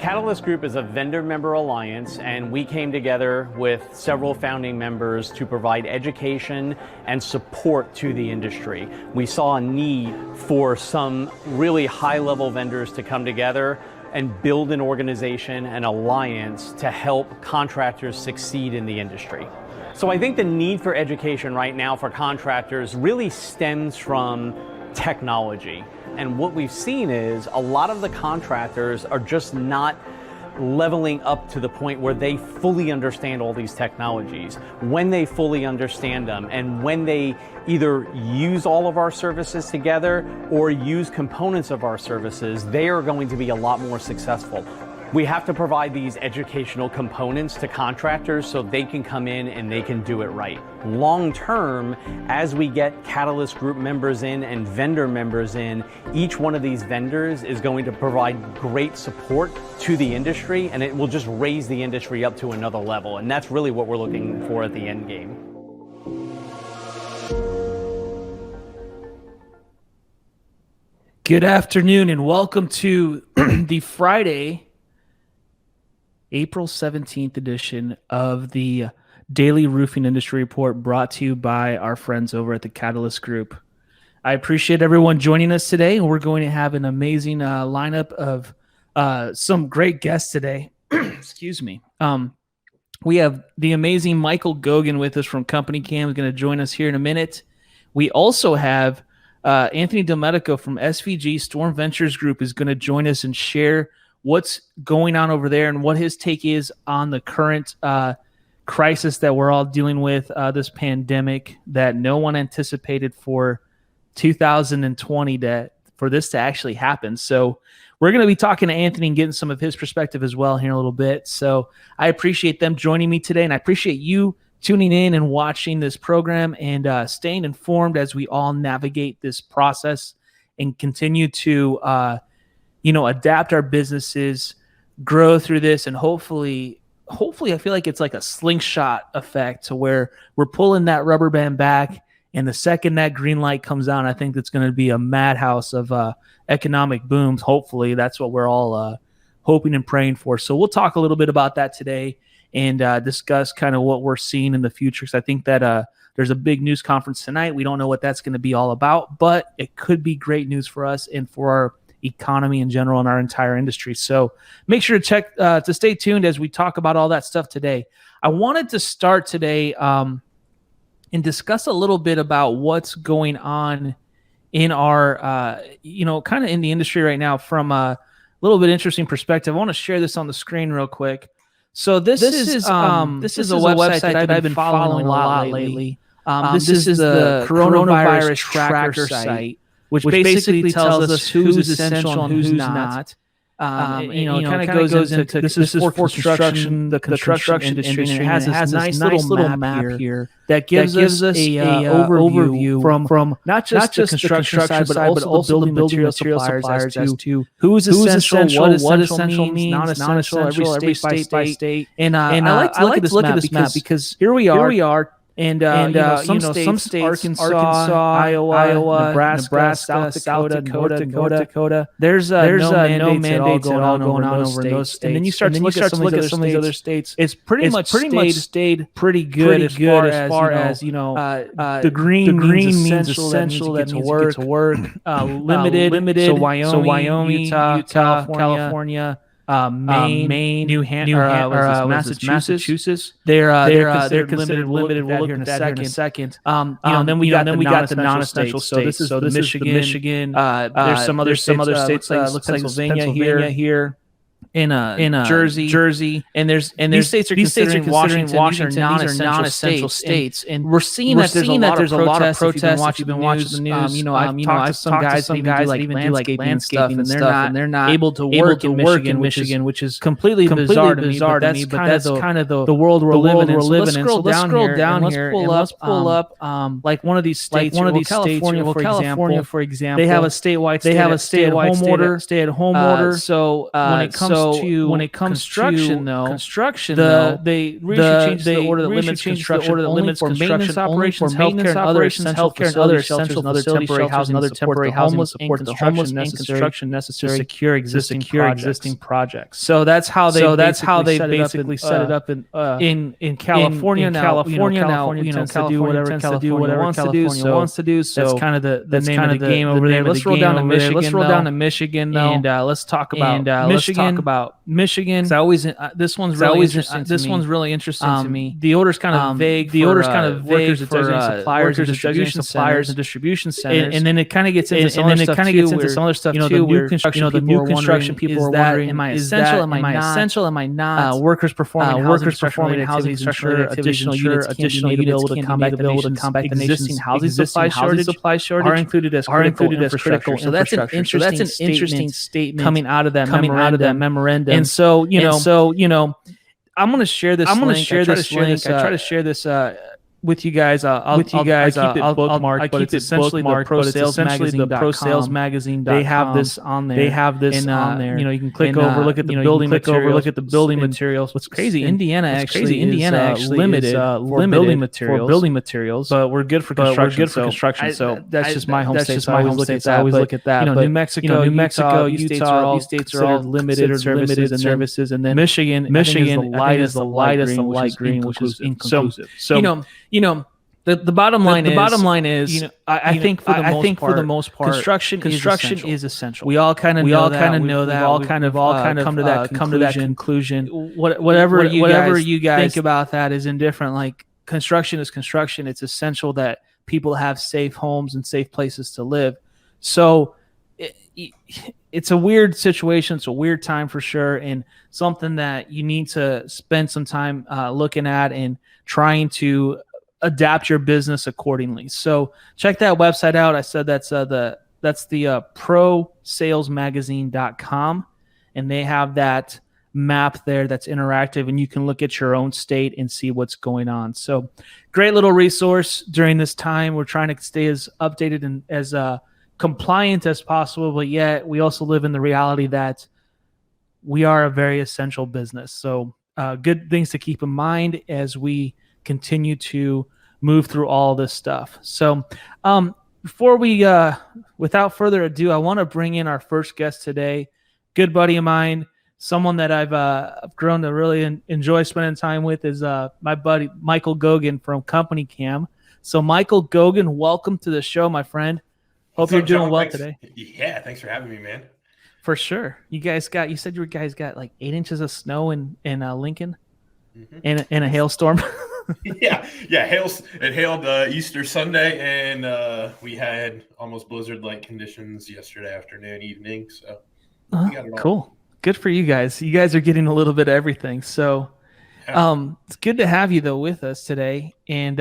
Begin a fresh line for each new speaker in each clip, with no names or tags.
Catalyst Group is a vendor member alliance, and we came together with several founding members to provide education and support to the industry. We saw a need for some really high-level vendors to come together and build an organization, an alliance to help contractors succeed in the industry. So I think the need for education right now for contractors really stems from technology. And what we've seen is a lot of the contractors are just not leveling up to the point where they fully understand all these technologies. When they fully understand them and when they either use all of our services together or use components of our services, they are going to be a lot more successful. We have to provide these educational components to contractors so they can come in and they can do it right. Long term, as we get Catalyst Group members in and vendor members in, each one of these vendors is going to provide great support to the industry, and it will just raise the industry up to another level. And that's really what we're looking for at the end game.
Good afternoon and welcome to the Friday, April 17th edition of the Daily Roofing Industry Report, brought to you by our friends over at the Catalyst Group. I appreciate everyone joining us today, and we're going to have an amazing lineup of some great guests today. Excuse me. We have the amazing Michael Gogan with us from Company Cam, who's going to join us here in a minute. We also have Anthony Delmedico from SVG Storm Ventures Group is going to join us and share what's going on over there and what his take is on the current crisis that we're all dealing with, this pandemic that no one anticipated for 2020 for this to actually happen. So we're going to be talking to Anthony and getting some of his perspective as well here in a little bit. So I appreciate them joining me today, and I appreciate you tuning in and watching this program and staying informed as we all navigate this process and continue to adapt our businesses, grow through this, and hopefully I feel like it's like a slingshot effect to where we're pulling that rubber band back, and the second that green light comes on, I think it's going to be a madhouse of economic booms. Hopefully that's what we're all hoping and praying for. So we'll talk a little bit about that today and discuss kind of what we're seeing in the future, because I think that there's a big news conference tonight. We don't know what that's going to be all about, but it could be great news for us and for our economy in general and our entire industry. So make sure to stay tuned as we talk about all that stuff today. I wanted to start today and discuss a little bit about what's going on in our, kind of in the industry right now from a little bit interesting perspective. I want to share this on the screen real quick. So this is a website that I've been following a lot lately. This is the coronavirus tracker site, which basically tells us who's essential and who's not. It kind of goes into this is for construction, the construction industry, and it has this nice little map here that gives us a overview from not just the construction side, but also the building material suppliers as to who's essential, what essential means, non-essential, every state by state. And I like to look at this map because here we are. And some states, Arkansas, Iowa, Nebraska, South Dakota, North Dakota. There's no mandates at all going on over those states. And then you start to look at some of these other states. It's pretty much stayed pretty good as far as the green means essential that needs to get to work. Limited. So Wyoming, Utah, California. Maine, New Hampshire, Massachusetts. They're considered limited. We'll look at that here in a second. Then we got the non-essential states. So this is Michigan. There's some other states like Pennsylvania here. In Jersey, and these states are considering Washington non-essential states, and we're seeing that there's a lot of protests. If you've been watching the news, I've talked to some guys that even do like landscaping and stuff, and they're not able to work in Michigan, which is completely bizarre to me. But that's kind of the world we're living in. So let's scroll down here and let's pull up like one of these states, California, for example. They have a statewide stay-at-home order. So when it comes when it comes to construction, they changes the order that limits construction only for maintenance operations, healthcare, and other essential facilities, shelters, and other temporary housing, and temporary housing, support the homeless, and construction necessary to secure existing projects. So that's how they basically set it up in California. California tends to do whatever California wants to do. So that's kind of the name of the game over there. Let's roll down to Michigan, though, and let's talk about Michigan. This one's really interesting to me. The order's kind of vague. Workers at suppliers and distribution centers, and then it kind of gets into some other stuff too. The new construction people are wondering, am I essential? Am I not? Workers performing housing construction additional units can be able to combat the nation's housing supply shortage are included as critical. So that's an interesting statement coming out of that memorandum. And so I'm going to share this. I try to share this with you guys. I'll keep it bookmarked, but it's essentially the ProSalesMagazine.com. They have this on there. You can click over, look at the building materials. What's crazy? Indiana actually is limited for building materials, but we're good for construction. So that's just my home state. So I always look at that. New Mexico, Utah, these states are all limited services, and then Michigan is the lightest of light green, which is inconclusive. So the bottom line is I think for the most part construction is essential. We all kind of know that. We all kind of come to that conclusion. Whatever you guys think about that is indifferent. Like, construction is construction. It's essential that people have safe homes and safe places to live. So it's a weird situation. It's a weird time for sure, and something that you need to spend some time looking at and trying to adapt your business accordingly. So check that website out. I said that's the ProSalesMagazine.com, and they have that map there that's interactive, and you can look at your own state and see what's going on. So great little resource during this time. We're trying to stay as updated and as compliant as possible, but yet we also live in the reality that we are a very essential business. So good things to keep in mind as we continue to move through all this stuff. So before we, without further ado, I want to bring in our first guest today. Good buddy of mine, someone that I've grown to really enjoy spending time with, is my buddy Michael Gogan from Company Cam. So Michael Gogan, welcome to the show, my friend. Hope you're doing well today.
Yeah, thanks for having me, man.
For sure. You said you guys got like 8 inches of snow in Lincoln, in a hailstorm.
yeah. It hailed Easter Sunday, and we had almost blizzard-like conditions yesterday afternoon, evening. So we got it all.
Cool. Good for you guys. You guys are getting a little bit of everything. So it's good to have you though with us today. And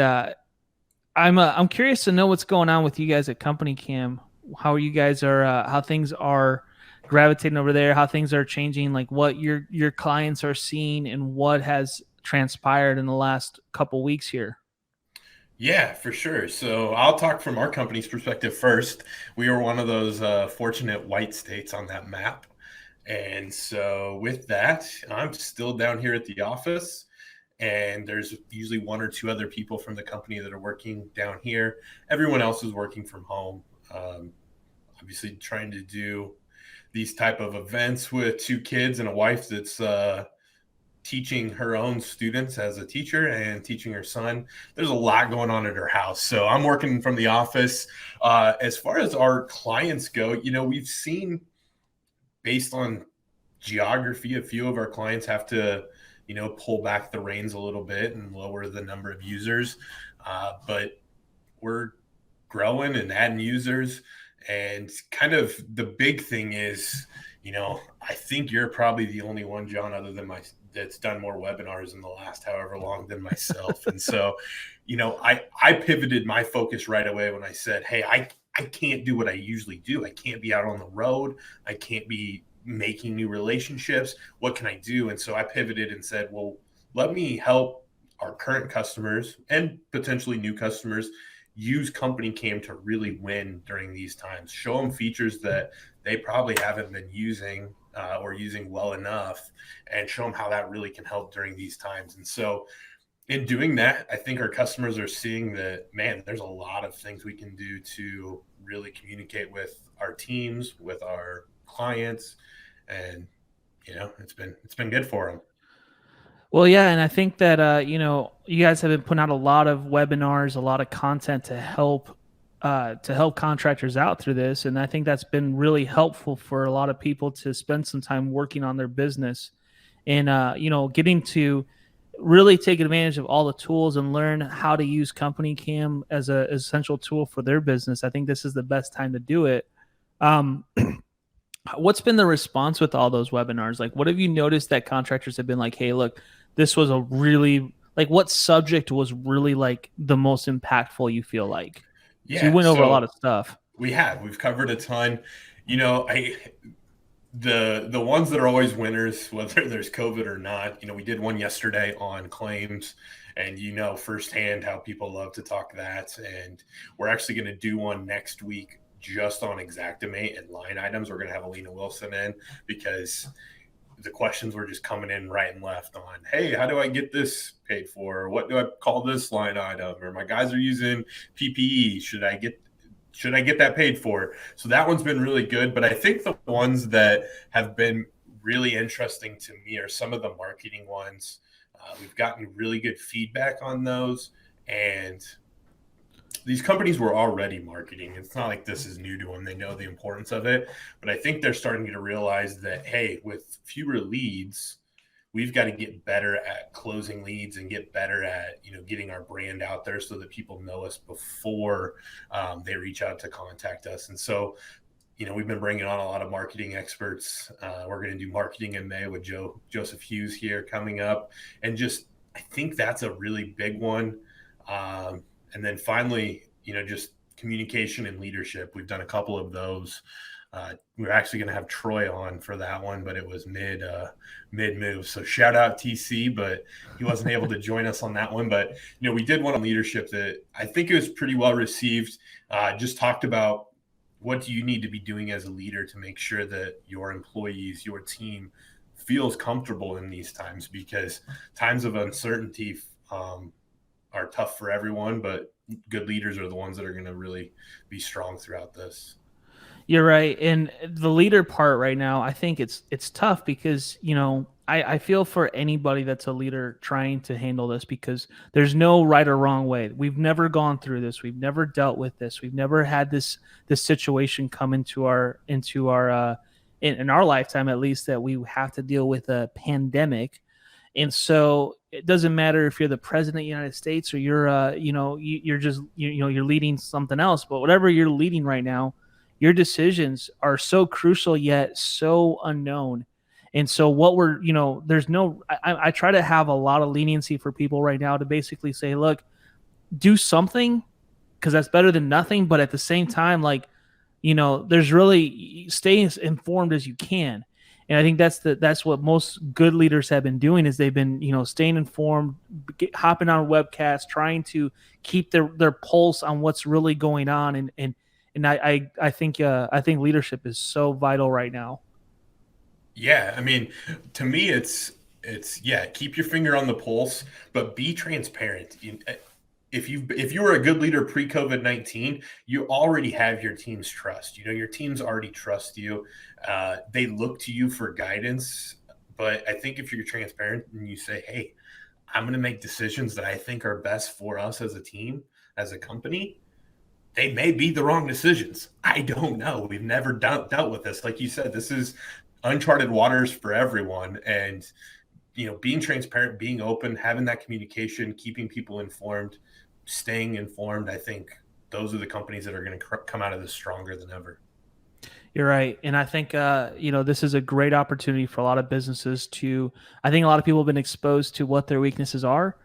I'm curious to know what's going on with you guys at Company Cam. How you guys are, how things are gravitating over there, how things are changing, like what your clients are seeing, and what has transpired in the last couple weeks here.
Yeah, for sure. So I'll talk from our company's perspective first. We are one of those fortunate white states on that map. And so with that, I'm still down here at the office, and there's usually 1 or 2 other people from the company that are working down here. Everyone else is working from home. Obviously trying to do these type of events with 2 kids and a wife that's teaching her own students as a teacher and teaching her son. There's a lot going on at her house. So I'm working from the office. As far as our clients go, we've seen, based on geography, a few of our clients have to, pull back the reins a little bit and lower the number of users. But we're growing and adding users. And kind of the big thing is, I think you're probably the only one, John, other than that's done more webinars in the last however long than myself. And so, I pivoted my focus right away when I said, hey, I can't do what I usually do. I can't be out on the road. I can't be making new relationships. What can I do? And so I pivoted and said, well, let me help our current customers and potentially new customers use Company Cam to really win during these times. Show them features that they probably haven't been using or using well enough, and show them how that really can help during these times. And so in doing that, I think our customers are seeing that, man, there's a lot of things we can do to really communicate with our teams, with our clients, and it's been good for them.
Well, yeah, and I think that you guys have been putting out a lot of webinars, a lot of content to help contractors out through this, and I think that's been really helpful for a lot of people to spend some time working on their business, and getting to really take advantage of all the tools and learn how to use Company Cam as a essential tool for their business. I think this is the best time to do it. Um, what's been the response with all those webinars? Like, what have you noticed that contractors have been like, hey, look, this was a really, like, what subject was really like the most impactful, you feel like?
Yeah.
So you went over a lot of stuff.
We've covered a ton. The ones that are always winners, whether there's COVID or not, we did one yesterday on claims, and firsthand how people love to talk that. And we're actually going to do one next week just on Xactimate and line items. We're going to have Alina Wilson in, because the questions were just coming in right and left on, hey, how do I get this paid for? What do I call this line item? Or my guys are using PPE. Should I get that paid for? So that one's been really good. But I think the ones that have been really interesting to me are some of the marketing ones. We've gotten really good feedback on those. And these companies were already marketing. It's not like this is new to them. They know the importance of it. But I think they're starting to realize that, hey, with fewer leads, we've got to get better at closing leads and get better at, getting our brand out there so that people know us before they reach out to contact us. And so, we've been bringing on a lot of marketing experts. We're going to do marketing in May with Joseph Hughes here coming up. And I think that's a really big one. And then finally, just communication and leadership. We've done a couple of those. We're actually going to have Troy on for that one, but it was mid move. So shout out TC, but he wasn't able to join us on that one. But, we did one on leadership that I think it was pretty well received. Just talked about, what do you need to be doing as a leader to make sure that your employees, your team feels comfortable in these times, because times of uncertainty are tough for everyone, but good leaders are the ones that are going to really be strong throughout this.
You're right. And the leader part right now, I think it's tough because, I feel for anybody that's a leader trying to handle this, because there's no right or wrong way. We've never gone through this. We've never dealt with this. We've never had this situation come into our in our lifetime, at least, that we have to deal with a pandemic. And so it doesn't matter if you're the president of the United States or you're you're just you're leading something else, but whatever you're leading right now, your decisions are so crucial yet so unknown. And so what I try to have a lot of leniency for people right now to basically say, look, do something, because that's better than nothing. But at the same time, there's really, stay as informed as you can. And I think that's what most good leaders have been doing, is they've been, staying informed, hopping on webcasts, trying to keep their pulse on what's really going on. And I think leadership is so vital right now.
Yeah. I mean, to me, it's keep your finger on the pulse, but be transparent. If you were a good leader pre-COVID-19, you already have your team's trust. Your teams already trust you. They look to you for guidance. But I think if you're transparent and you say, hey, I'm going to make decisions that I think are best for us as a team, as a company, they may be the wrong decisions. I don't know. We've never dealt with this. Like you said, this is uncharted waters for everyone. And, being transparent, being open, having that communication, keeping people informed, staying informed, I think those are the companies that are going to come out of this stronger than ever.
You're right. And I think, this is a great opportunity for a lot of businesses I think a lot of people have been exposed to what their weaknesses are,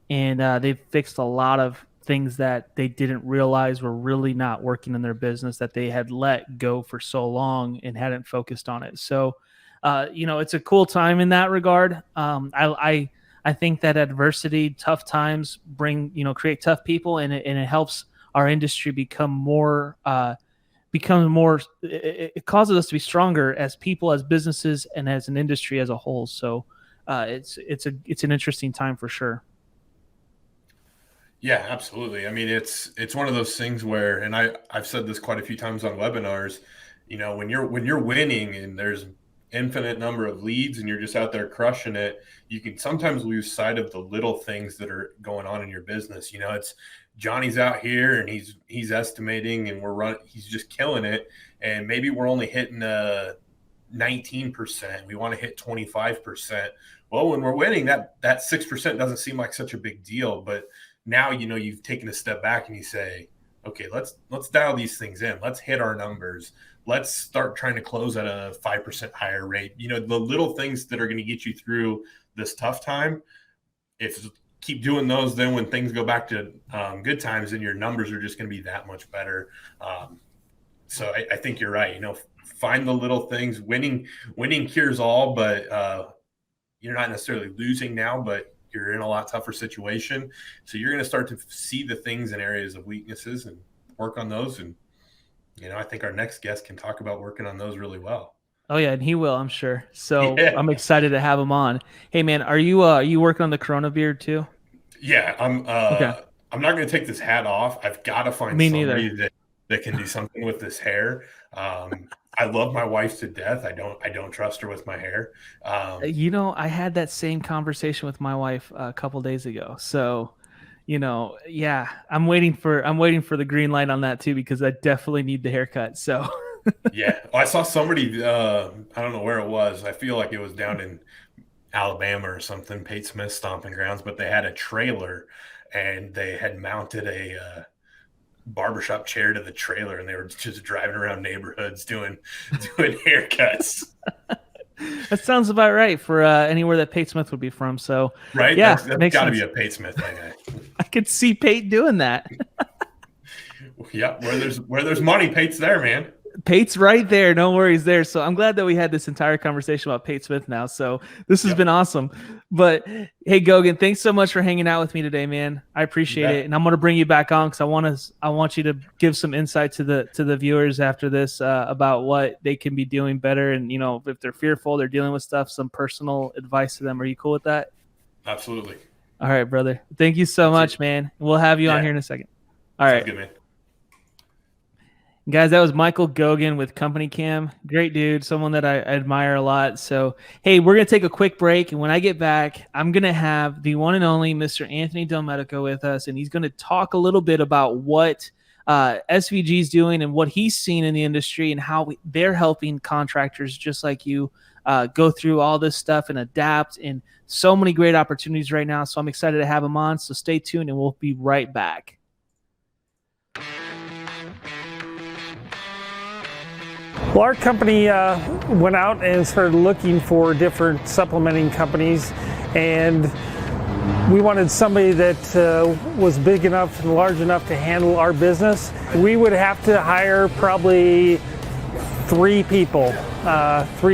and they've fixed a lot of things that they didn't realize were really not working in their business, that they had let go for so long and hadn't focused on it. So, it's a cool time in that regard. I think that adversity, tough times create tough people, and it helps our industry become more becomes more. It causes us to be stronger as people, as businesses, and as an industry as a whole. So it's an interesting time for sure.
Yeah, absolutely. I mean, it's one of those things where, and I've said this quite a few times on webinars, when you're winning and there's infinite number of leads and you're just out there crushing it, you can sometimes lose sight of the little things that are going on in your business. It's Johnny's out here and he's estimating and he's just killing it. And maybe we're only hitting 19%. We want to hit 25%. Well, when we're winning, that 6% doesn't seem like such a big deal, but now, you've taken a step back and you say, okay, let's dial these things in. Let's hit our numbers. Let's start trying to close at a 5% higher rate. The little things that are going to get you through this tough time, if you keep doing those, then when things go back to good times, then your numbers are just going to be that much better. So I think you're right. Find the little things. Winning cures all, but you're not necessarily losing now, but you're in a lot tougher situation. So you're going to start to see the things and areas of weaknesses and work on those. And, I think our next guest can talk about working on those really well.
Oh yeah. And he will, I'm sure. So yeah. I'm excited to have him on. Hey man, are you working on the Corona beard too?
Yeah. Okay. I'm not going to take this hat off. I've got to find somebody that can do something with this hair. I love my wife to death. I don't trust her with my hair.
I had that same conversation with my wife a couple days ago. So, yeah, I'm waiting for the green light on that too, because I definitely need the haircut. So,
yeah, I saw somebody. I don't know where it was. I feel like it was down in Alabama or something, Pate Smith's stomping grounds, but they had a trailer and they had mounted a barbershop chair to the trailer and they were just driving around neighborhoods doing haircuts.
That sounds about right for anywhere that Pate Smith would be from. So
right,
yeah,
that's got to be a Pate Smith thing.
I could see Pate doing that.
Yeah, where there's money, Pate's there, man.
Pate's right there. No worries there. So I'm glad that we had this entire conversation about Pate Smith now. So this has been awesome. But hey, Gogan, thanks so much for hanging out with me today, man. I appreciate it. And I'm going to bring you back on because I want you to give some insight to the viewers after this about what they can be doing better. And, if they're fearful, they're dealing with stuff, some personal advice to them. Are you cool with that?
Absolutely.
All right, brother. Thank you so much, man. We'll have you on here in a second. All right.
Sounds good, man.
Guys, that was Michael Gogan with Company Cam. Great dude, someone that I admire a lot. So, hey, we're going to take a quick break. And when I get back, I'm going to have the one and only Mr. Anthony Delmedico with us. And he's going to talk a little bit about what SVG is doing and what he's seen in the industry and how they're helping contractors just like you go through all this stuff and adapt. And so many great opportunities right now. So I'm excited to have him on. So stay tuned and we'll be right back.
Well, our company went out and started looking for different supplementing companies, and we wanted somebody that was big enough and large enough to handle our business. We would have to hire probably 3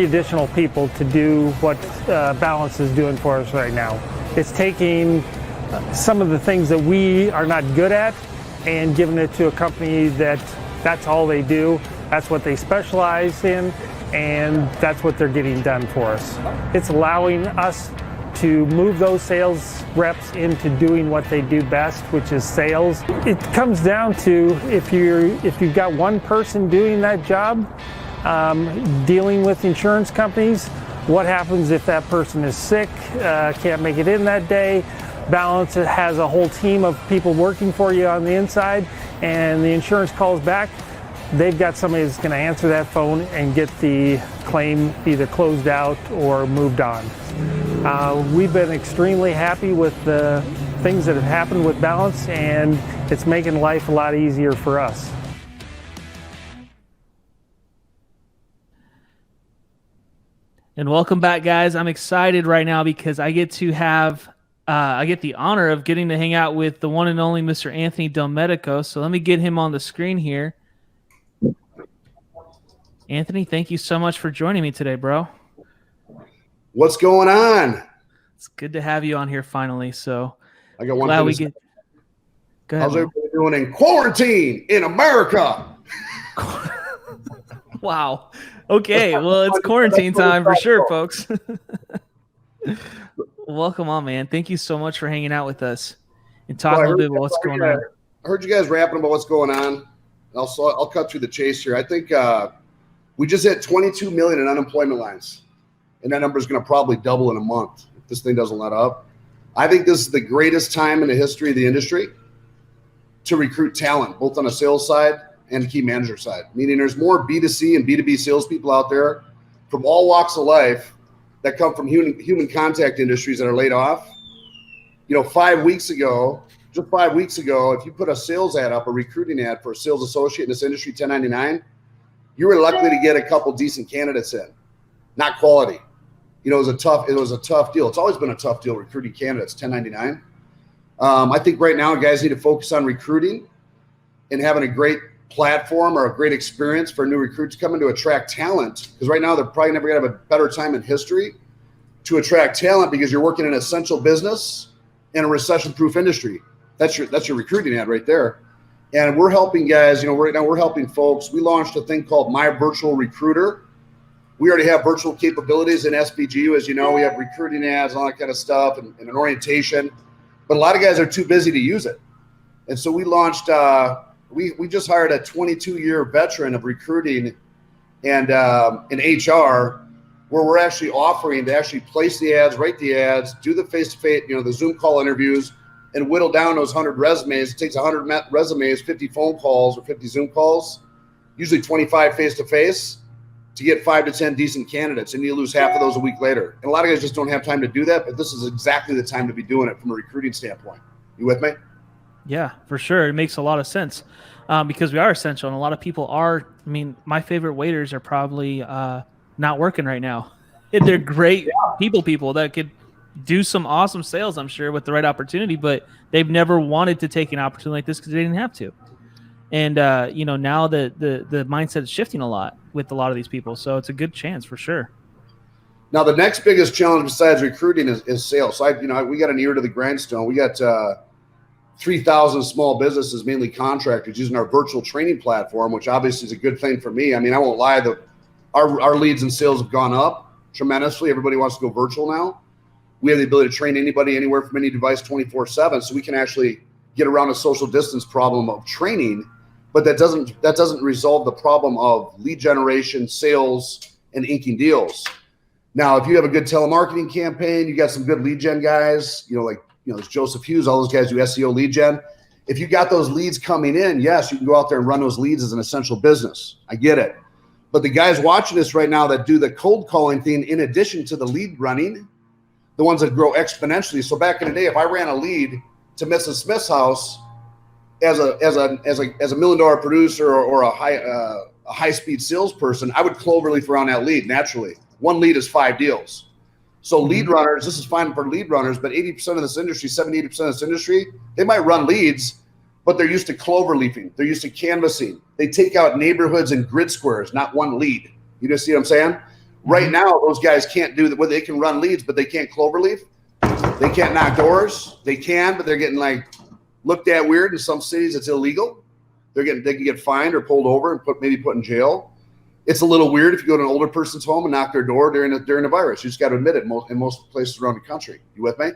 additional people to do what Balance is doing for us right now. It's taking some of the things that we are not good at and giving it to a company that's all they do. That's what they specialize in, and that's what they're getting done for us. It's allowing us to move those sales reps into doing what they do best, which is sales. It comes down to if you've got one person doing that job, dealing with insurance companies, what happens if that person is sick, can't make it in that day? Balance has a whole team of people working for you on the inside, and the insurance calls back. They've got somebody that's going to answer that phone and get the claim either closed out or moved on. We've been extremely happy with the things that have happened with Balance, and it's making life a lot easier for us.
And welcome back, guys. I'm excited right now because I get to have I get the honor of getting to hang out with the one and only Mr. Anthony Delmedico. So let me get him on the screen here. Anthony, thank you so much for joining me today, bro.
What's going on?
It's good to have you on here finally. So
I got one.
Glad we get. Go ahead,
how's everybody doing in quarantine in America?
Wow. Okay. Well, it's quarantine time for sure, folks. Welcome on, man. Thank you so much for hanging out with us and talk a little bit about what's going on.
I heard you guys rapping about what's going on. I'll cut through the chase here. I think we just hit 22 million in unemployment lines, and that number is going to probably double in a month if this thing doesn't let up. I think this is the greatest time in the history of the industry to recruit talent, both on the sales side and the key manager side. Meaning there's more B2C and B2B salespeople out there from all walks of life that come from human contact industries that are laid off. 5 weeks ago, just 5 weeks ago, if you put a sales ad up, a recruiting ad for a sales associate in this industry, 1099, you were likely to get a couple decent candidates in, not quality. It was a tough deal. It's always been a tough deal recruiting candidates, 1099. I think right now guys need to focus on recruiting and having a great platform or a great experience for new recruits coming to attract talent. Because right now they're probably never going to have a better time in history to attract talent because you're working in an essential business in a recession-proof industry. That's your recruiting ad right there. And we're helping guys, right now we're helping folks. We launched a thing called My Virtual Recruiter. We already have virtual capabilities in SVG. As you know, we have recruiting ads, all that kind of stuff, and an orientation. But a lot of guys are too busy to use it. And so we launched, we just hired a 22-year veteran of recruiting and in HR, where we're actually offering to actually place the ads, write the ads, do the face-to-face, the Zoom call interviews, and whittle down those 100 resumes. It takes 100 resumes, 50 phone calls or 50 Zoom calls, usually 25 face-to-face, to get 5 to 10 decent candidates, and you lose half of those a week later. And a lot of guys just don't have time to do that, but this is exactly the time to be doing it from a recruiting standpoint. You with me?
Yeah, for sure. It makes a lot of sense because we are essential, and a lot of people are. I mean, my favorite waiters are probably not working right now. They're great people that could do some awesome sales, I'm sure, with the right opportunity, but they've never wanted to take an opportunity like this because they didn't have to. And, now the mindset is shifting a lot with a lot of these people. So it's a good chance for sure.
Now, the next biggest challenge besides recruiting is sales. So we got an ear to the grindstone. We got 3,000 small businesses, mainly contractors, using our virtual training platform, which obviously is a good thing for me. I mean, I won't lie, our leads and sales have gone up tremendously. Everybody wants to go virtual now. We have the ability to train anybody anywhere from any device 24/7. So we can actually get around a social distance problem of training, but that doesn't resolve the problem of lead generation, sales, and inking deals. Now, if you have a good telemarketing campaign, you got some good lead gen guys, there's Joseph Hughes, all those guys do SEO lead gen. If you got those leads coming in, yes, you can go out there and run those leads as an essential business. I get it. But the guys watching this right now that do the cold calling thing in addition to the lead running, the ones that grow exponentially. So back in the day, if I ran a lead to Mrs. Smith's house as a $1 million producer or a high speed salesperson, I would cloverleaf around that lead naturally. One lead is 5 deals. So lead runners, this is fine for lead runners, but 80% of this industry, 70-80% of this industry, they might run leads, but they're used to cloverleafing. They're used to canvassing. They take out neighborhoods and grid squares, not one lead. You just see what I'm saying? Right now, those guys can't do that. Well, they can run leads, but they can't cloverleaf. They can't knock doors. They can, but they're getting looked at weird. In some cities, it's illegal. They can get fined or pulled over and maybe put in jail. It's a little weird if you go to an older person's home and knock their door during the virus. You just got to admit it in most places around the country. You with me?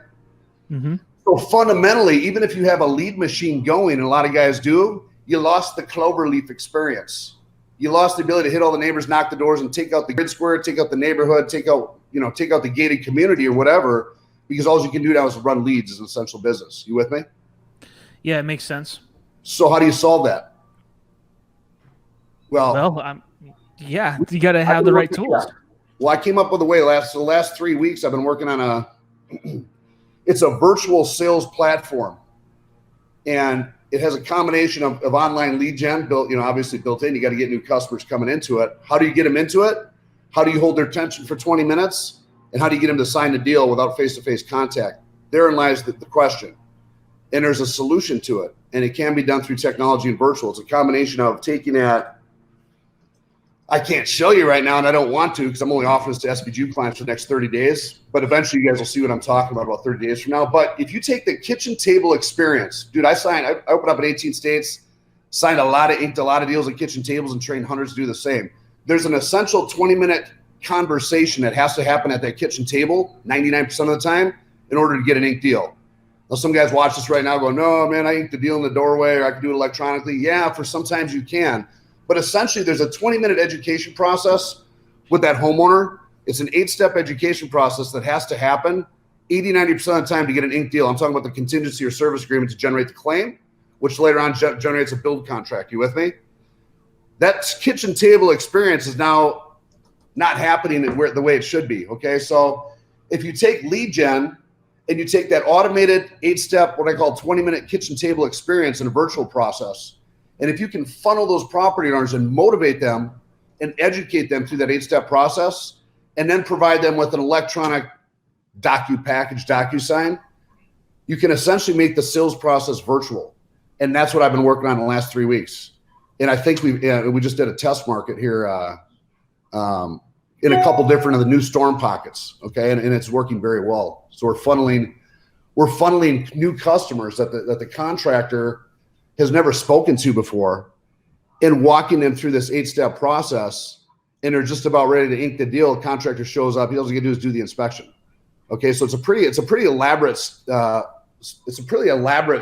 Mm-hmm. So fundamentally, even if you have a lead machine going, and a lot of guys do, you lost the cloverleaf experience. You lost the ability to hit all the neighbors, knock the doors, and take out the grid square, take out the neighborhood, take out the gated community or whatever, because all you can do now is run leads as an essential business. You with me?
Yeah, it makes sense.
So how do you solve that? Well,
you got to have the right tools.
Well, I came up with a way. The last 3 weeks, I've been working on it's a virtual sales platform, and it has a combination of online lead gen built, obviously built in. You got to get new customers coming into it. How do you get them into it? How do you hold their attention for 20 minutes? And how do you get them to sign the deal without face-to-face contact? Therein lies the question. And there's a solution to it. And it can be done through technology and virtual. It's a combination of taking that. I can't show you right now, and I don't want to because I'm only offering this to SVG clients for the next 30 days. But eventually you guys will see what I'm talking about 30 days from now. But if you take the kitchen table experience, dude, I opened up in 18 states, inked a lot of deals at kitchen tables and trained hundreds to do the same. there's an essential 20-minute conversation that has to happen at that kitchen table 99% of the time in order to get an ink deal. Now, some guys watch this right now going, no, man, I inked the deal in the doorway, or I can do it electronically. Yeah, for sometimes you can. But essentially, there's a 20-minute education process with that homeowner. It's an 8-step education process that has to happen 80-90% of the time to get an ink deal. I'm talking about the contingency or service agreement to generate the claim, which later on generates a build contract. You with me? That kitchen table experience is now not happening the way it should be, okay? So if you take lead gen and you take that automated 8-step, what I call 20-minute kitchen table experience in a virtual process, and if you can funnel those property owners and motivate them and educate them through that 8-step process, and then provide them with an electronic DocuSign, you can essentially make the sales process virtual. And that's what I've been working on the last 3 weeks. And I think we just did a test market here in a couple different of the new storm pockets, okay? And it's working very well. So we're funneling new customers that the contractor has never spoken to before, and walking them through this 8-step process, and they're just about ready to ink the deal. The contractor shows up. All he has to do is do the inspection. Okay, so it's a pretty elaborate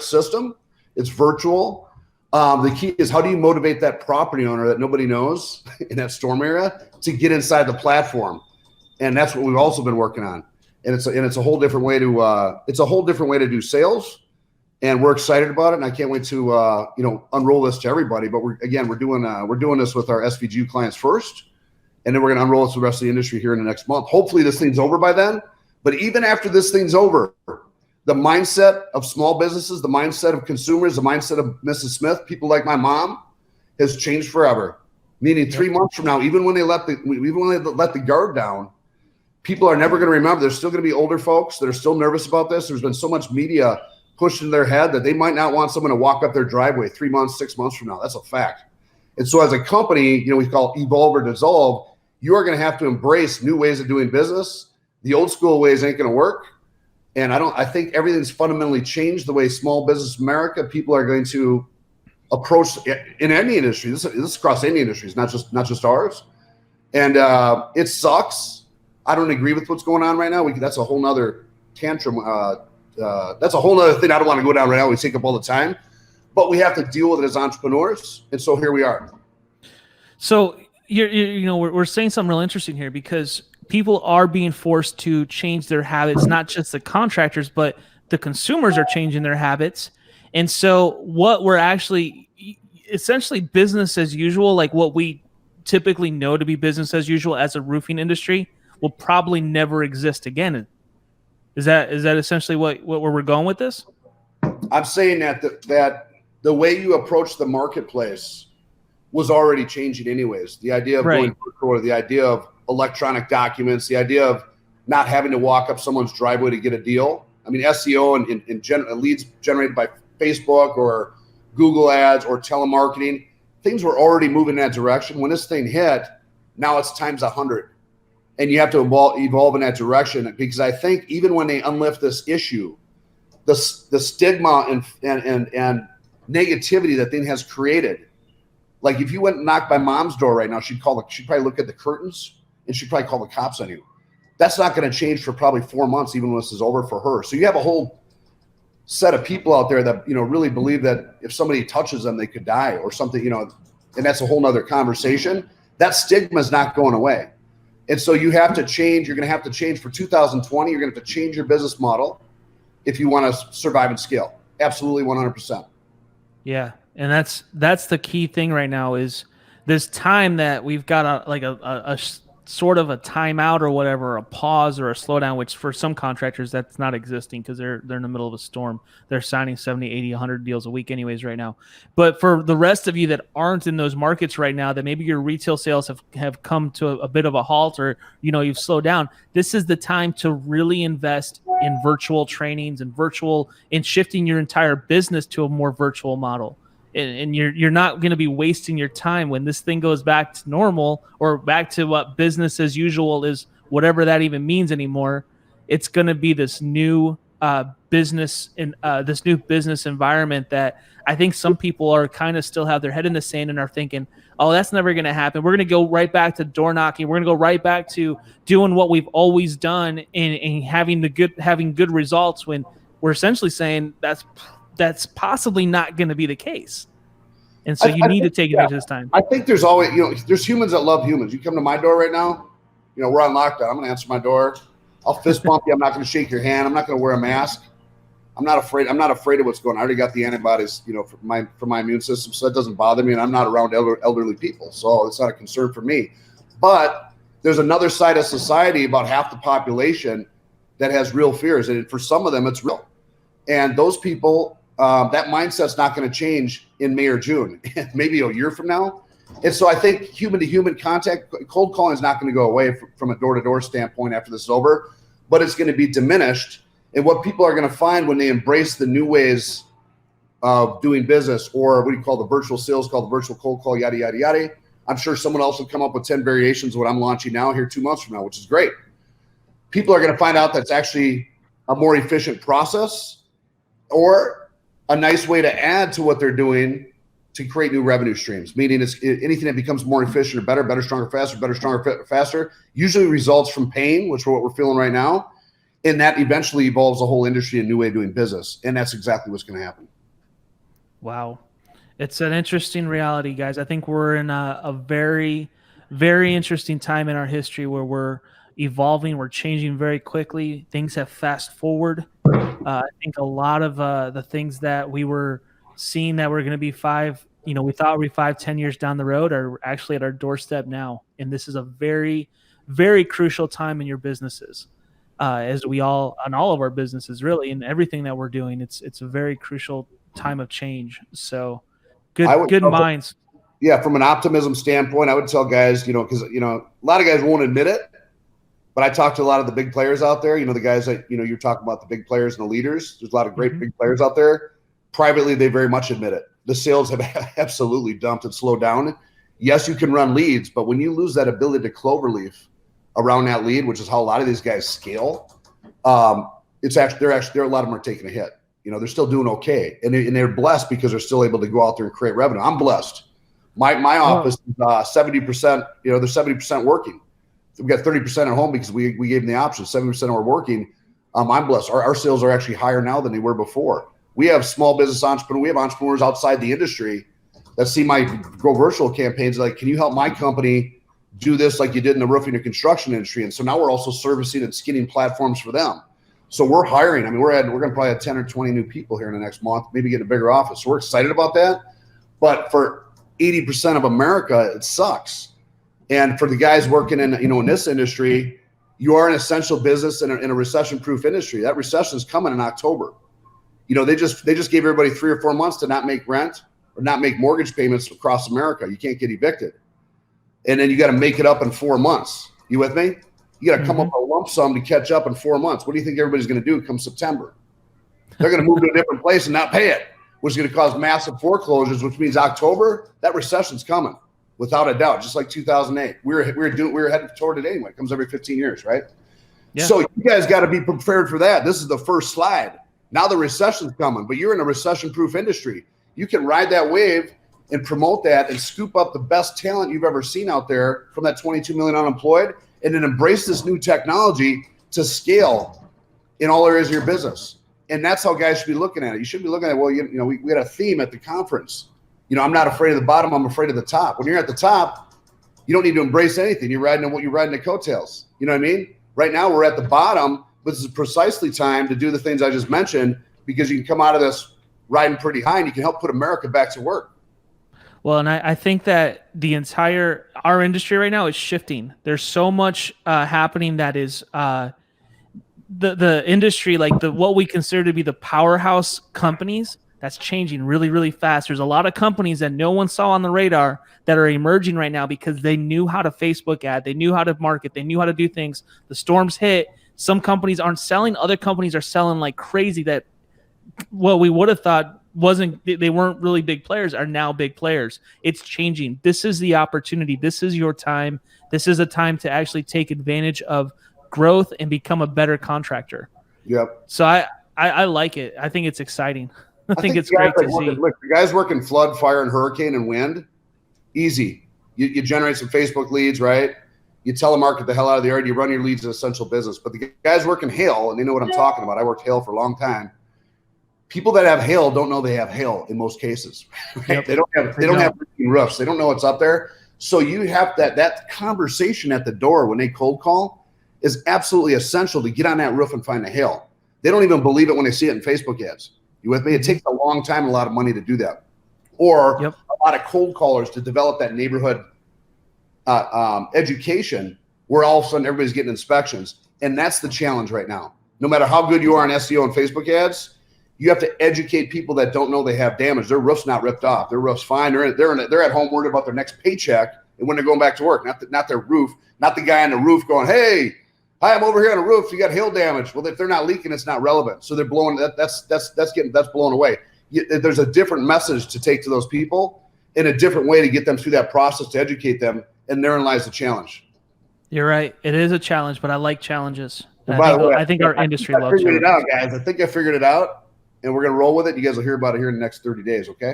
system. It's virtual. The key is, how do you motivate that property owner that nobody knows in that storm area to get inside the platform? And that's what we've also been working on. And it's a whole different way to do sales. And we're excited about it. And I can't wait to unroll this to everybody. But we're doing this with our SVG clients first, and then we're going to unroll it to the rest of the industry here in the next month. Hopefully this thing's over by then. But even after this thing's over, the mindset of small businesses, the mindset of consumers, the mindset of Mrs. Smith, people like my mom, has changed forever. Meaning 3 months from now, even when they let the guard down, people are never going to remember. There's still going to be older folks that are still nervous about this. There's been so much media pushed in their head that they might not want someone to walk up their driveway 3 months, 6 months from now. That's a fact. And so as a company, we call evolve or dissolve. You are going to have to embrace new ways of doing business. The old school ways ain't going to work. And I think everything's fundamentally changed the way small business America, people are going to approach in any industry. This is across any industries, not just ours. And it sucks. I don't agree with what's going on right now. That's a whole nother tantrum. That's a whole nother thing I don't want to go down right now. We take up all the time, but we have to deal with it as entrepreneurs. And so here we are.
So we're saying something real interesting here, because people are being forced to change their habits, not just the contractors, but the consumers are changing their habits. And so what we're actually essentially business as usual, like what we typically know to be business as usual as a roofing industry, will probably never exist again. Is that essentially what we're going with this?
I'm saying that the way you approach the marketplace was already changing anyways. The idea of going virtual, the idea of electronic documents, the idea of not having to walk up someone's driveway to get a deal. I mean, SEO and leads generated by Facebook or Google ads or telemarketing, things were already moving in that direction. When this thing hit, now it's times 100. And you have to evolve in that direction, because I think even when they unlift this issue, the stigma and negativity that thing has created, like if you went and knocked by mom's door right now, she'd probably look at the curtains and she'd probably call the cops on you. That's not going to change for probably 4 months, even when this is over for her. So you have a whole set of people out there that, really believe that if somebody touches them, they could die or something, and that's a whole nother conversation. That stigma is not going away. And so you have to change. You're going to have to change for 2020. You're going to have to change your business model if you want to survive and scale. Absolutely, 100%.
Yeah, and that's the key thing right now, is this time that we've got a sort of a timeout or whatever, a pause or a slowdown, which for some contractors that's not existing because they're in the middle of a storm. They're signing 70, 80, 100 deals a week anyways right now. But for the rest of you that aren't in those markets right now, that maybe your retail sales have come to a bit of a halt, or you've slowed down, this is the time to really invest in virtual trainings and in shifting your entire business to a more virtual model. And you're not going to be wasting your time when this thing goes back to normal, or back to what business as usual is, whatever that even means anymore. It's going to be this new business in this new business environment that I think some people are kind of still have their head in the sand and are thinking, oh, that's never going to happen. We're going to go right back to door knocking. We're going to go right back to doing what we've always done and having good results, when we're essentially saying that's possibly not going to be the case. And so you need to take advantage of this time.
I think there's always, there's humans that love humans. You come to my door right now, we're on lockdown. I'm going to answer my door. I'll fist bump you. I'm not going to shake your hand. I'm not going to wear a mask. I'm not afraid of what's going on. I already got the antibodies, for my immune system, so that doesn't bother me. And I'm not around elderly people, so it's not a concern for me. But there's another side of society, about half the population, that has real fears, and for some of them, it's real. And those people, that mindset's not going to change in May or June, maybe a year from now. And so I think human-to-human contact, cold calling is not going to go away from a door-to-door standpoint after this is over, but it's going to be diminished. And what people are going to find when they embrace the new ways of doing business, or what do you call the virtual sales, called the virtual cold call, yada, yada, yada. I'm sure someone else will come up with 10 variations of what I'm launching now here 2 months from now, which is great. People are going to find out that's actually a more efficient process, or a nice way to add to what they're doing to create new revenue streams. Meaning it's anything that becomes more efficient or better, stronger, faster, usually results from pain, which is what we're feeling right now. And that eventually evolves a whole industry, a new way of doing business. And that's exactly what's going to happen.
Wow. It's an interesting reality, guys. I think we're in a very, very interesting time in our history where we're evolving. We're changing very quickly. Things have fast forward. I think a lot of the things that we were seeing that were going to be we thought we'd be 5-10 years down the road are actually at our doorstep now. And this is a very, very crucial time in your businesses. As we all, on all of our businesses, really, and everything that we're doing, it's a very crucial time of change. So good minds.
Yeah. From an optimism standpoint, I would tell guys, because, a lot of guys won't admit it, but I talk to a lot of the big players out there, the guys that, you're talking about, the big players and the leaders. There's a lot of great big players out there. Privately, they very much admit it. The sales have absolutely dumped and slowed down. Yes, you can run leads, but when you lose that ability to cloverleaf around that lead, which is how a lot of these guys scale, it's actually, a lot of them are taking a hit. They're still doing okay. And they're blessed because they're still able to go out there and create revenue. I'm blessed. My office is 70%, they're 70% working. We've got 30% at home because we gave them the option. 70% are working. I'm blessed. Our sales are actually higher now than they were before. We have small business entrepreneurs. We have entrepreneurs outside the industry that see my Go Virtual campaigns like, can you help my company do this like you did in the roofing and construction industry? And so now we're also servicing and skinning platforms for them. So we're hiring. I mean, we're going to probably have 10 or 20 new people here in the next month, maybe get a bigger office. So we're excited about that. But for 80% of America, it sucks. And for the guys working in, in this industry, you are an essential business in a recession-proof industry. That recession is coming in October. They just gave everybody 3 or 4 months to not make rent or not make mortgage payments across America. You can't get evicted. And then you got to make it up in 4 months. You with me? You got to come up with a lump sum to catch up in 4 months. What do you think everybody's going to do come September? They're going to move to a different place and not pay it, which is going to cause massive foreclosures, which means October, that recession's coming without a doubt, just like 2008. We were headed toward it anyway. It comes every 15 years, right? Yeah. So you guys got to be prepared for that. This is the first slide. Now the recession's coming, but you're in a recession-proof industry. You can ride that wave and promote that and scoop up the best talent you've ever seen out there from that 22 million unemployed, and then embrace this new technology to scale in all areas of your business. And that's how guys should be looking at it. You should be looking at, well, we had a theme at the conference. I'm not afraid of the bottom. I'm afraid of the top. When you're at the top, you don't need to embrace anything. You're riding the coattails. You know what I mean? Right now we're at the bottom, but this is precisely time to do the things I just mentioned, because you can come out of this riding pretty high and you can help put America back to work.
Well, and I think that our industry right now is shifting. There's so much happening that is the industry, like what we consider to be the powerhouse companies, that's changing really, really fast. There's a lot of companies that no one saw on the radar that are emerging right now because they knew how to Facebook ad, they knew how to market, they knew how to do things. The storms hit. Some companies aren't selling. Other companies are selling like crazy that what we would have thought they weren't really big players are now big players. It's changing. This is the opportunity. This is your time. This is a time to actually take advantage of growth and become a better contractor.
Yep.
So I like it. I think it's exciting. I think it's
the guys
great to see.
Look, the guys working flood, fire, and hurricane and wind, easy. You generate some Facebook leads, right? You telemarket the hell out of the area. You run your leads in essential business. But the guys working hail, and they know what I'm talking about. I worked hail for a long time. People that have hail don't know they have hail in most cases. Right?
Yep.
They don't have roofs. They don't know what's up there. So you have that conversation at the door when they cold call is absolutely essential to get on that roof and find the hail. They don't even believe it when they see it in Facebook ads. You with me? It takes a long time and a lot of money to do that. Or a lot of cold callers to develop that neighborhood education where all of a sudden everybody's getting inspections. And that's the challenge right now. No matter how good you are in SEO and Facebook ads, you have to educate people that don't know they have damage. Their roof's not ripped off. Their roof's fine. They're at home worried about their next paycheck and when they're going back to work. Not their roof. Not the guy on the roof going, "Hey, hi, I'm over here on the roof. You got hail damage." Well, if they're not leaking, it's not relevant. So they're blowing. That's blown away. There's a different message to take to those people in a different way to get them through that process to educate them. And therein lies the challenge.
You're right. It is a challenge, but I like challenges.
I
think our industry loves
figured it out, guys. I think I figured it out. And we're going to roll with it. You guys will hear about it here in the next 30 days, okay?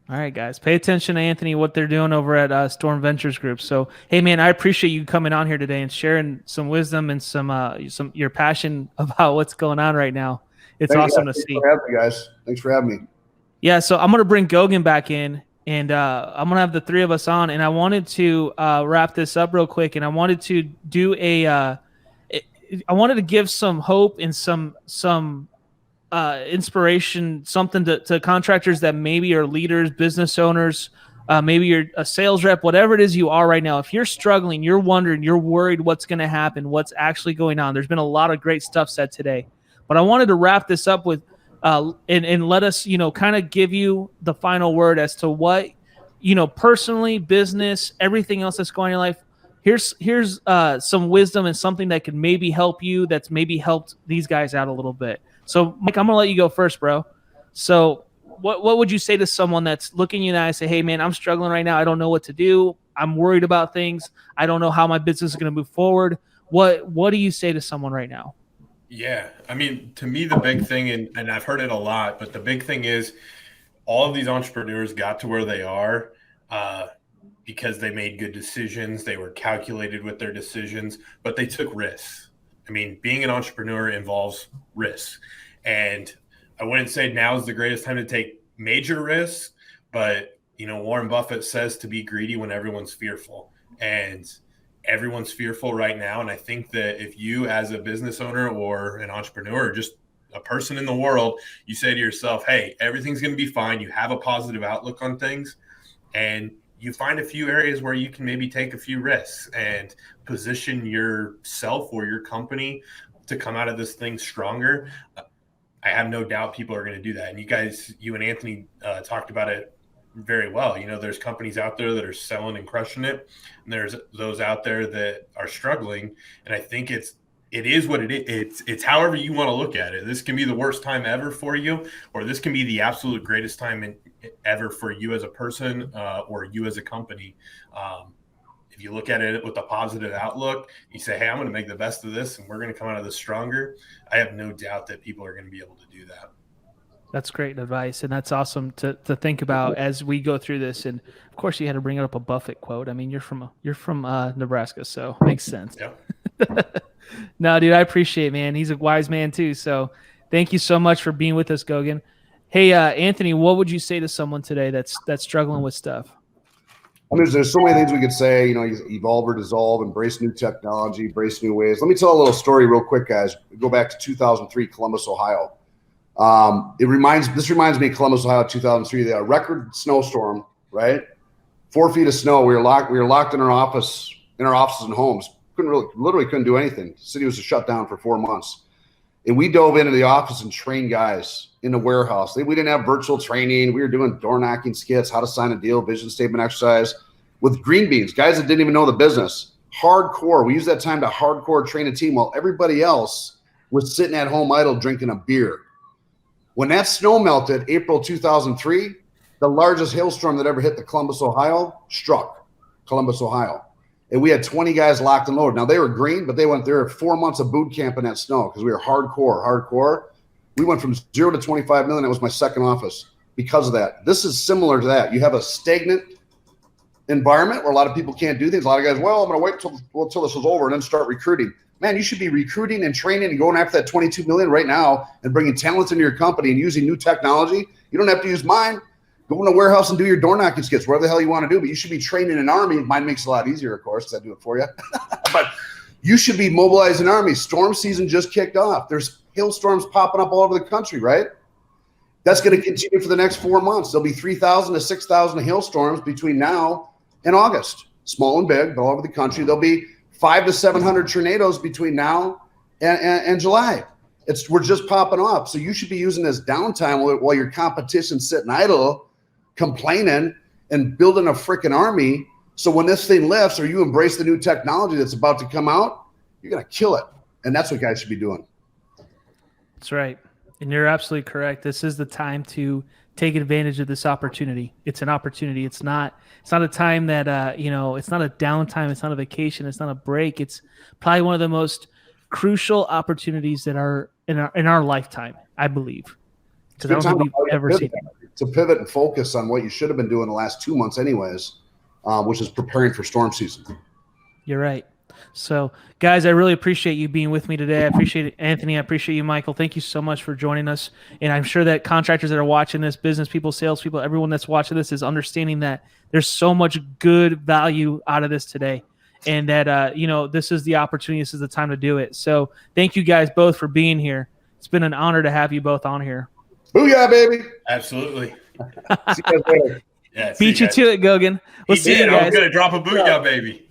All right, guys. Pay attention to Anthony, what they're doing over at Storm Ventures Group. So, hey, man, I appreciate you coming on here today and sharing some wisdom and some your passion about what's going on right now. It's awesome to see.
Thanks for having me, guys. Thanks for having me.
Yeah, so I'm going to bring Gogan back in, and I'm going to have the three of us on. And I wanted to wrap this up real quick, and I wanted to do I wanted to give some hope and some inspiration, something to contractors that maybe are leaders, business owners, maybe you're a sales rep, whatever it is you are right now. If you're struggling, you're wondering, you're worried what's going to happen, what's actually going on. There's been a lot of great stuff said today, but I wanted to wrap this up with and let us, kind of give you the final word as to what, personally, business, everything else that's going on in life. Here's some wisdom and something that could maybe help you, that's maybe helped these guys out a little bit. So, Mike, I'm going to let you go first, bro. So what would you say to someone that's looking you in the eye and say, "Hey, man, I'm struggling right now. I don't know what to do. I'm worried about things. I don't know how my business is going to move forward." What do you say to someone right now?
Yeah. I mean, to me, the big thing, and I've heard it a lot, but the big thing is all of these entrepreneurs got to where they are because they made good decisions. They were calculated with their decisions, but they took risks. I mean, being an entrepreneur involves risks. And I wouldn't say now is the greatest time to take major risks, but, Warren Buffett says to be greedy when everyone's fearful. And everyone's fearful right now. And I think that if you, as a business owner or an entrepreneur or just a person in the world, you say to yourself, "Hey, everything's going to be fine." You have a positive outlook on things, and you find a few areas where you can maybe take a few risks and position yourself or your company to come out of this thing stronger. I have no doubt people are going to do that. And you and Anthony talked about it very well. There's companies out there that are selling and crushing it, and there's those out there that are struggling. And I think it is what it is. It's however you want to look at it. This can be the worst time ever for you, or this can be the absolute greatest time ever for you as a person or you as a company. If you look at it with a positive outlook, you say, "Hey, I'm going to make the best of this and we're going to come out of this stronger." I have no doubt that people are going to be able to do that.
That's great advice, and that's awesome to think about as we go through this. And of course, you had to bring up a Buffett quote. I mean, you're from Nebraska, so it makes sense.
Yeah.
No, dude, I appreciate it, man. He's a wise man too. So thank you so much for being with us, Gogan. Hey, Anthony, what would you say to someone today that's struggling with stuff?
I mean, there's so many things we could say. Evolve or dissolve, embrace new technology, embrace new ways. Let me tell a little story real quick, guys. Go back to 2003, Columbus, Ohio. This reminds me of Columbus, Ohio, 2003. They had a record snowstorm, right? 4 feet of snow. We were locked in our offices and homes. Literally couldn't do anything. The city was shut down for 4 months. And we dove into the office and trained guys in the warehouse. We didn't have virtual training. We were doing door knocking skits, how to sign a deal, vision statement exercise with green beans, guys that didn't even know the business. Hardcore. We used that time to hardcore train a team while everybody else was sitting at home idle drinking a beer. When that snow melted, April 2003, the largest hailstorm that ever hit the Columbus, Ohio, struck Columbus, Ohio. And we had 20 guys locked and loaded. Now, they were green, but they went there 4 months of boot camp in that snow because we were hardcore. We went from 0 to 25 million. That was my second office because of that. This is similar to that. You have a stagnant environment where a lot of people can't do things. A lot of guys, well, I'm going to wait till this is over and then start recruiting. Man, you should be recruiting and training and going after that 22 million right now and bringing talent into your company and using new technology. You don't have to use mine. Go in the warehouse and do your door knocking skits, whatever the hell you want to do. But you should be training an army. Mine makes it a lot easier, of course, because I do it for you. But you should be mobilizing an army. Storm season just kicked off. There's hailstorms popping up all over the country, right? That's going to continue for the next 4 months. There'll be 3,000 to 6,000 hailstorms between now and August, small and big, but all over the country. There'll be 500 to 700 tornadoes between now and July. We're just popping off. So you should be using this downtime while your competition's sitting idle, complaining and building a freaking army. So when this thing lifts or you embrace the new technology that's about to come out, you're going to kill it. And that's what guys should be doing.
That's right. And you're absolutely correct. This is the time to take advantage of this opportunity. It's an opportunity. It's not a time that, it's not a downtime. It's not a vacation. It's not a break. It's probably one of the most crucial opportunities that are in our lifetime, I believe. Because I don't think we've ever seen it.
To pivot and focus on what you should have been doing the last 2 months anyways, which is preparing for storm season.
You're right. So, guys, I really appreciate you being with me today. I appreciate it, Anthony. I appreciate you, Michael. Thank you so much for joining us. And I'm sure that contractors that are watching this, business people, salespeople, everyone that's watching this is understanding that there's so much good value out of this today. And that, this is the opportunity. This is the time to do it. So thank you guys both for being here. It's been an honor to have you both on here.
Booyah, baby.
Absolutely.
See you guys later.
Yeah,
Beat you to it, Gogan. We'll see you guys.
I'm going to drop a booyah, baby.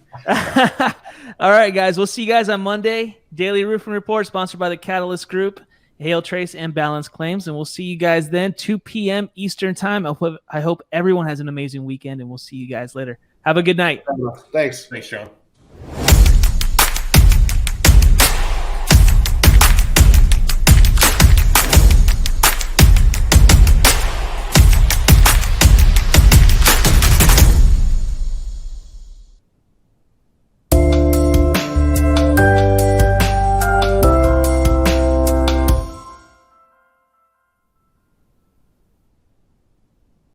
All right, guys. We'll see you guys on Monday. Daily Roofing Report, sponsored by the Catalyst Group, Hail Trace, and Balance Claims. And we'll see you guys then, 2 p.m. Eastern Time. I hope everyone has an amazing weekend, and we'll see you guys later. Have a good night.
Thanks.
Thanks, John.